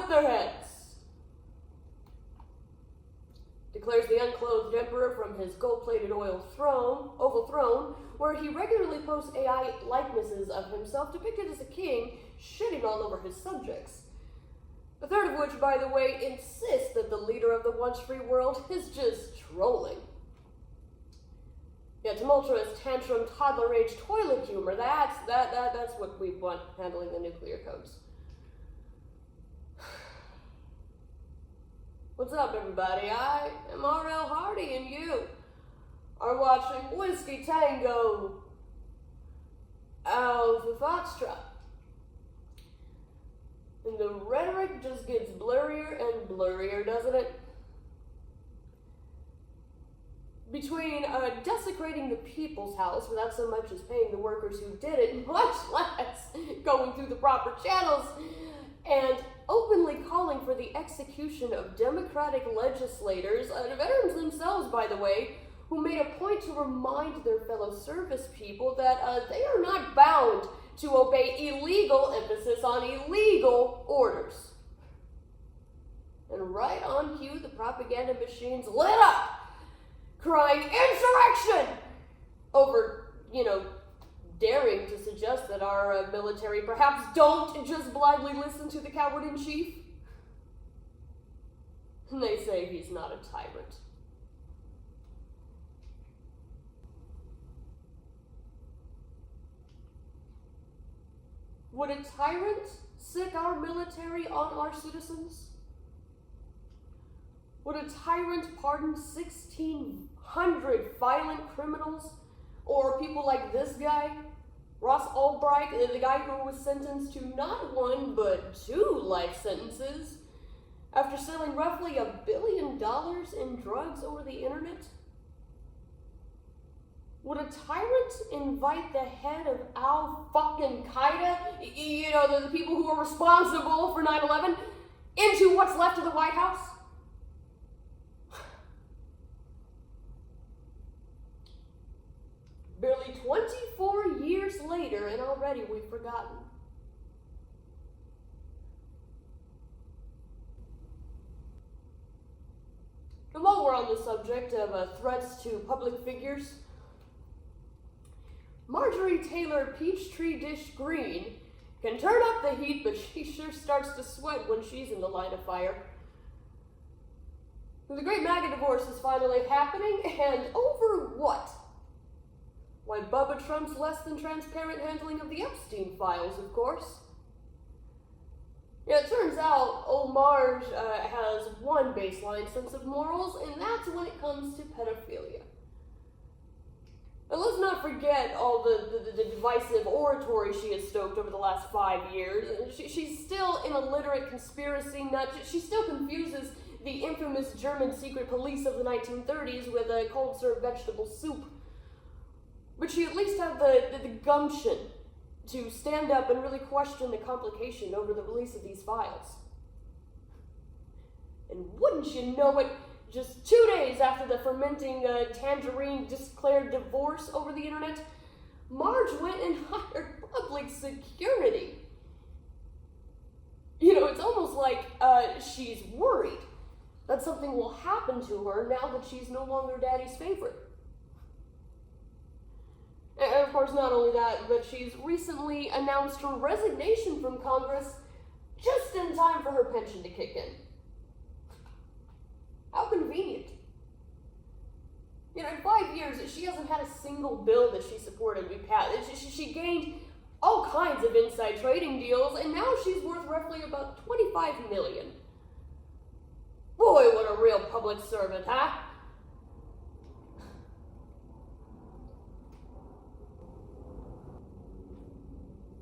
cut their heads. Declares the unclothed emperor from his gold-plated oval throne, where he regularly posts AI likenesses of himself depicted as a king, shitting all over his subjects. A third of which, by the way, insists that the leader of the once-free world is just trolling. Yeah, tumultuous, tantrum, toddler-age toilet humor, that's what we want handling the nuclear codes. What's up, everybody? I am R.L. Hardy, and you are watching Whiskey Tango Alpha Foxtrot. And the rhetoric just gets blurrier and blurrier, doesn't it? Between desecrating the people's house without so much as paying the workers who did it, much less going through the proper channels, and openly calling for the execution of democratic legislators, veterans themselves, by the way, who made a point to remind their fellow service people that they are not bound to obey illegal, emphasis on illegal, orders. And right on cue, the propaganda machines lit up, crying insurrection over, daring to suggest that our military perhaps don't just blindly listen to the coward-in-chief. And they say he's not a tyrant. Would a tyrant sick our military on our citizens? Would a tyrant pardon 1,600 violent criminals? Or people like this guy, Ross Ulbricht, the guy who was sentenced to not 1, but 2 life sentences after selling roughly $1 billion in drugs over the internet? Would a tyrant invite the head of Al-fucking-Qaeda, the people who are responsible for 9/11, into what's left of the White House? Barely 24 years later, and already we've forgotten. And while we're on the subject of threats to public figures, Marjorie Taylor Peachtree Dish Green can turn up the heat, but she sure starts to sweat when she's in the line of fire. The great MAGA divorce is finally happening, and over what? Why, Bubba Trump's less than transparent handling of the Epstein files, of course. Yeah, it turns out old Marge has one baseline sense of morals, and that's when it comes to pedophilia. And let's not forget all the divisive oratory she has stoked over the last 5 years. She's still an illiterate conspiracy nut. She still confuses the infamous German secret police of the 1930s with a cold-served vegetable soup. But she at least had the gumption to stand up and really question the complication over the release of these files. And wouldn't you know it, just 2 days after the fermenting Tangerine declared divorce over the internet, Marge went and hired public security. It's almost like she's worried that something will happen to her now that she's no longer daddy's favorite. And of course, not only that, but she's recently announced her resignation from Congress just in time for her pension to kick in. How convenient. In 5 years, she hasn't had a single bill that she supported be passed. She gained all kinds of inside trading deals, and now she's worth roughly about $25 million. Boy, what a real public servant, huh?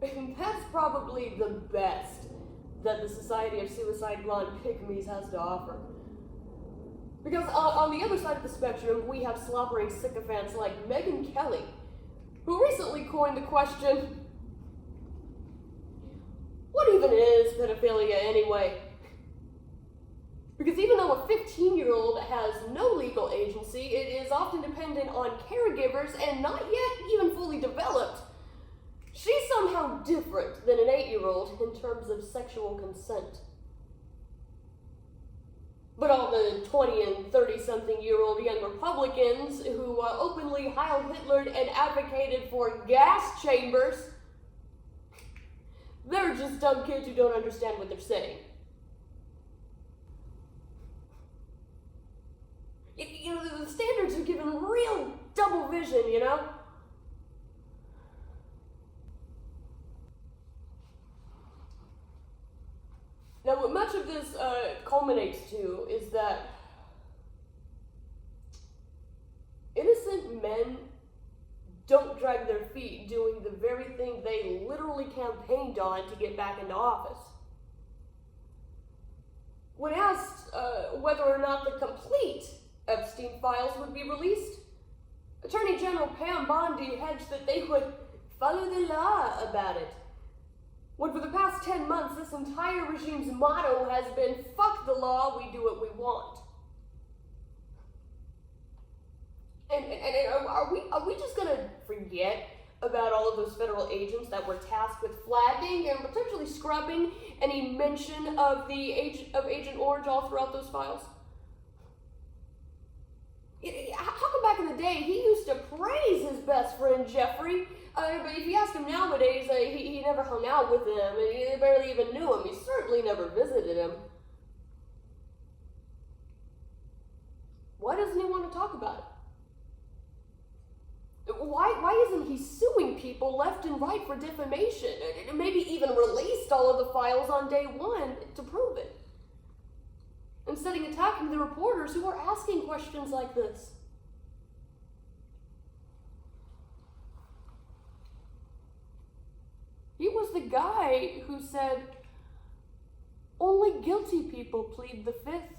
And that's probably the best that the Society of Suicide Blonde Pygmies has to offer. Because on the other side of the spectrum, we have slobbering sycophants like Megyn Kelly, who recently coined the question, what even is pedophilia anyway? Because even though a 15-year-old has no legal agency, it is often dependent on caregivers and not yet even fully developed. She's somehow different than an 8-year-old in terms of sexual consent. But all the 20 and 30-something-year-old young Republicans who openly Heil Hitlered and advocated for gas chambers, they're just dumb kids who don't understand what they're saying. You know, the standards are given real double vision, you know? Now, what much of this culminates to is that innocent men don't drag their feet doing the very thing they literally campaigned on to get back into office. When asked whether or not the complete Epstein files would be released, Attorney General Pam Bondi hedged that they would follow the law about it. When for the past 10 months, this entire regime's motto has been, fuck the law, we do what we want. And are we just gonna forget about all of those federal agents that were tasked with flagging and potentially scrubbing any mention of Agent Orange all throughout those files? How come back in the day he used to praise his best friend Jeffrey, but if you ask him nowadays, he never hung out with him, and he barely even knew him. He certainly never visited him. Why doesn't he want to talk about it? Why isn't he suing people left and right for defamation? And maybe even released all of the files on day one to prove it, instead of attacking the reporters who are asking questions like this? He was the guy who said, only guilty people plead the fifth.